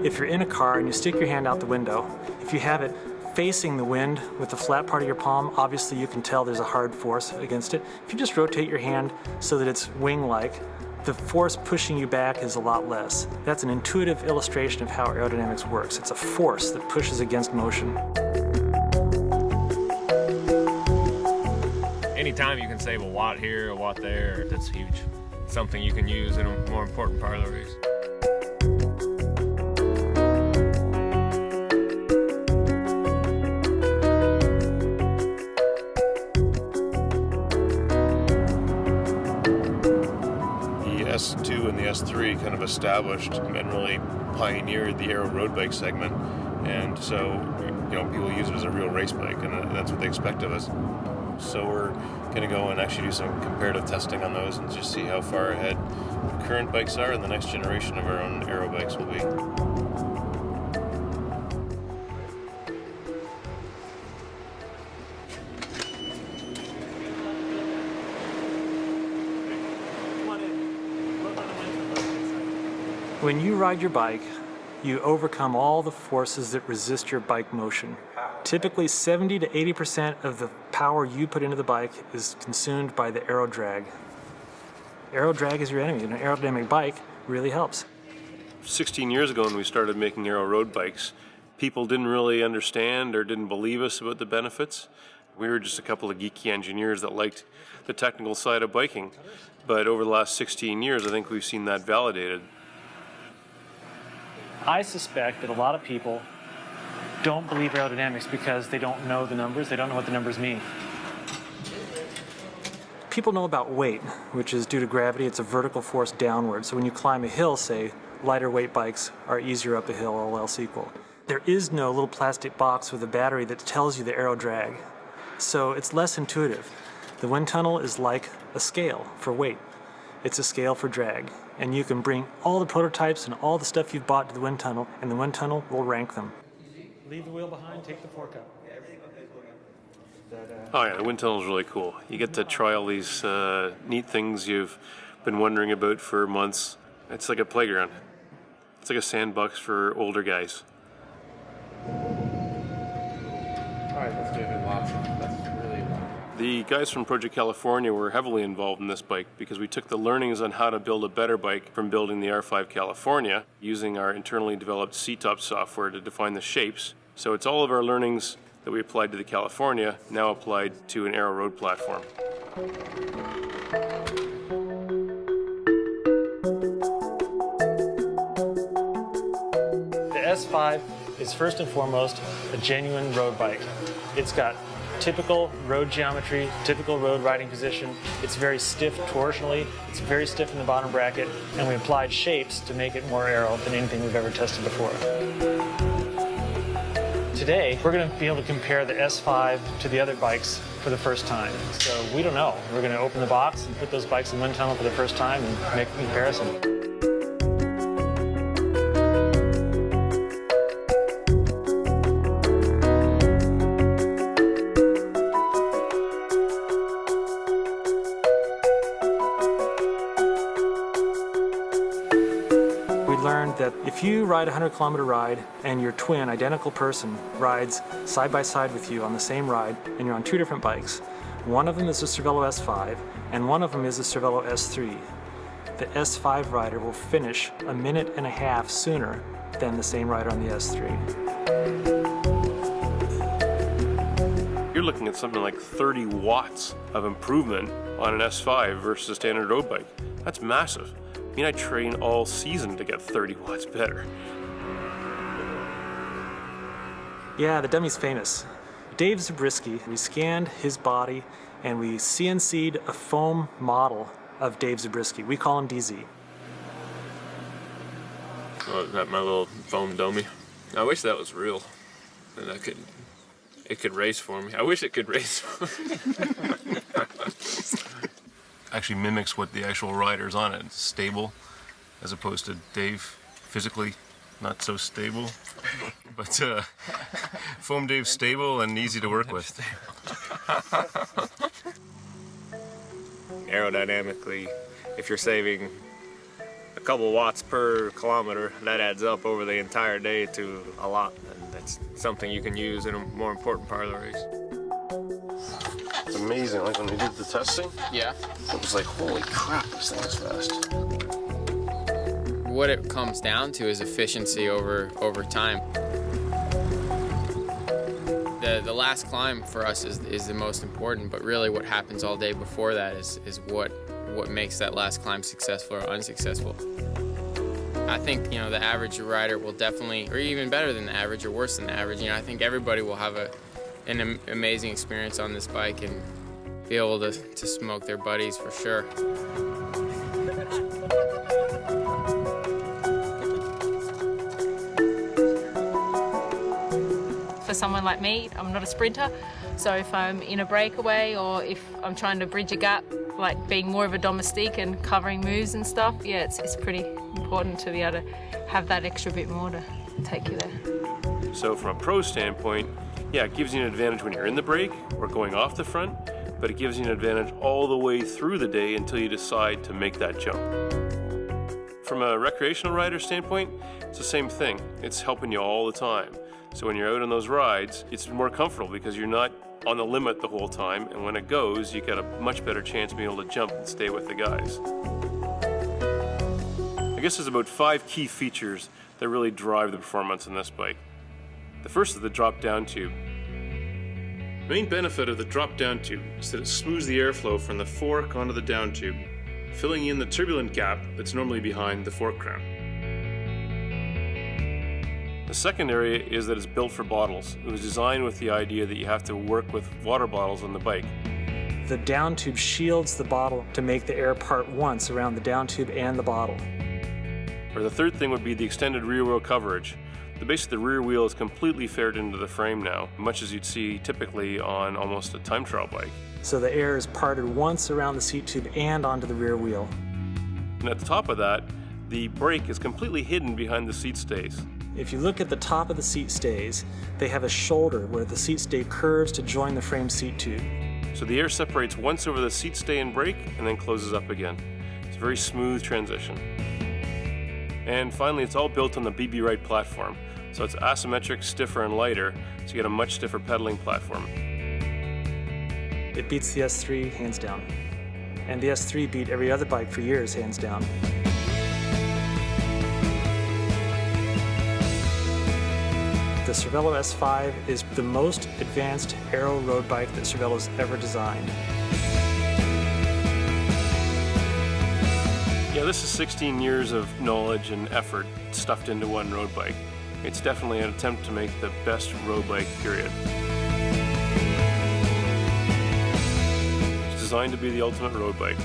If you're in a car and you stick your hand out the window, if you have it facing the wind with the flat part of your palm, obviously you can tell there's a hard force against it. If you just rotate your hand so that it's wing-like, the force pushing you back is a lot less. That's an intuitive illustration of how aerodynamics works. It's a force that pushes against motion. Anytime you can save a watt here, a watt there, that's huge. Something you can use in a more important part of the race. The S2 and the S3 kind of established and really pioneered the aero road bike segment, and so people use it as a real race bike, and that's what they expect of us. So we're going to go and actually do some comparative testing on those and just see how far ahead the current bikes are and the next generation of our own aero bikes will be. When you ride your bike, you overcome all the forces that resist your bike motion. Typically 70 to 80% of the power you put into the bike is consumed by the aero drag. Aero drag is your enemy, and an aerodynamic bike really helps. 16 years ago when we started making aero road bikes, people didn't really understand or didn't believe us about the benefits. We were just a couple of geeky engineers that liked the technical side of biking. But over the last 16 years, I think we've seen that validated. I suspect that a lot of people don't believe aerodynamics because they don't know the numbers, they don't know what the numbers mean. People know about weight, which is due to gravity. It's a vertical force downward. So when you climb a hill, say, lighter weight bikes are easier up a hill, all else equal. There is no little plastic box with a battery that tells you the aero drag. So it's less intuitive. The wind tunnel is like a scale for weight. It's a scale for drag. And you can bring all the prototypes and all the stuff you've bought to the wind tunnel, and the wind tunnel will rank them. Leave the wheel behind, take the fork out. Oh yeah, the wind tunnel is really cool. You get to try all these neat things you've been wondering about for months. It's like a playground. It's like a sandbox for older guys. All right, let's do it. Lots of that's really long. The guys from Project California were heavily involved in this bike because we took the learnings on how to build a better bike from building the R5 California using our internally developed C-Top software to define the shapes. So it's all of our learnings that we applied to the California, now applied to an aero road platform. The S5 is first and foremost a genuine road bike. It's got typical road geometry, typical road riding position. It's very stiff torsionally, it's very stiff in the bottom bracket, and we applied shapes to make it more aero than anything we've ever tested before. Today, we're going to be able to compare the S5 to the other bikes for the first time. So we don't know. We're going to open the box and put those bikes in the wind tunnel for the first time and make a comparison. That if you ride a 100-kilometer ride and your twin, identical person, rides side by side with you on the same ride and you're on two different bikes, one of them is the Cervelo S5 and one of them is the Cervelo S3. The S5 rider will finish a minute and a half sooner than the same rider on the S3. You're looking at something like 30 watts of improvement on an S5 versus a standard road bike. That's massive. I mean, I train all season to get 30 watts better. Yeah, the dummy's famous. Dave Zabriskie, we scanned his body and we CNC'd a foam model of Dave Zabriskie. We call him DZ. Oh, is that my little foam dummy? I wish that was real. And it could race for me. I wish it could race for me. Actually mimics what the actual rider's on it. It's stable, as opposed to Dave, physically not so stable. But Foam Dave's stable and easy to work with. Aerodynamically, if you're saving couple watts per kilometer, that adds up over the entire day to a lot. And that's something you can use in a more important part of the race. It's amazing, like when we did the testing, Yeah. it was like, holy crap, this thing is fast. What it comes down to is efficiency over time. The last climb for us is the most important, but really what happens all day before that is what makes that last climb successful or unsuccessful. I think, you know, the average rider will definitely, or even better than the average or worse than the average, you know, I think everybody will have an amazing experience on this bike and be able to smoke their buddies for sure. For someone like me, I'm not a sprinter, so if I'm in a breakaway or if I'm trying to bridge a gap, like being more of a domestique and covering moves and stuff, yeah, it's pretty important to be able to have that extra bit more to take you there. So from a pro standpoint, yeah, it gives you an advantage when you're in the break or going off the front, but it gives you an advantage all the way through the day until you decide to make that jump. From a recreational rider standpoint, it's the same thing. It's helping you all the time. So when you're out on those rides, it's more comfortable because you're not on the limit the whole time, and when it goes, you got a much better chance of being able to jump and stay with the guys. I guess there's about 5 key features that really drive the performance on this bike. The first is the drop-down tube. The main benefit of the drop-down tube is that it smooths the airflow from the fork onto the down tube, filling in the turbulent gap that's normally behind the fork crown. The second area is that it's built for bottles. It was designed with the idea that you have to work with water bottles on the bike. The down tube shields the bottle to make the air part once around the down tube and the bottle. Or the third thing would be the extended rear wheel coverage. The base of the rear wheel is completely faired into the frame now, much as you'd see typically on almost a time trial bike. So the air is parted once around the seat tube and onto the rear wheel. And at the top of that, the brake is completely hidden behind the seat stays. If you look at the top of the seat stays, they have a shoulder where the seat stay curves to join the frame seat tube. So the air separates once over the seat stay and brake and then closes up again. It's a very smooth transition. And finally, it's all built on the BBright platform. So it's asymmetric, stiffer, and lighter, so you get a much stiffer pedaling platform. It beats the S3 hands down. And the S3 beat every other bike for years hands down. The Cervelo S5 is the most advanced aero road bike that Cervelo's ever designed. Yeah, this is 16 years of knowledge and effort stuffed into one road bike. It's definitely an attempt to make the best road bike, period. It's designed to be the ultimate road bike.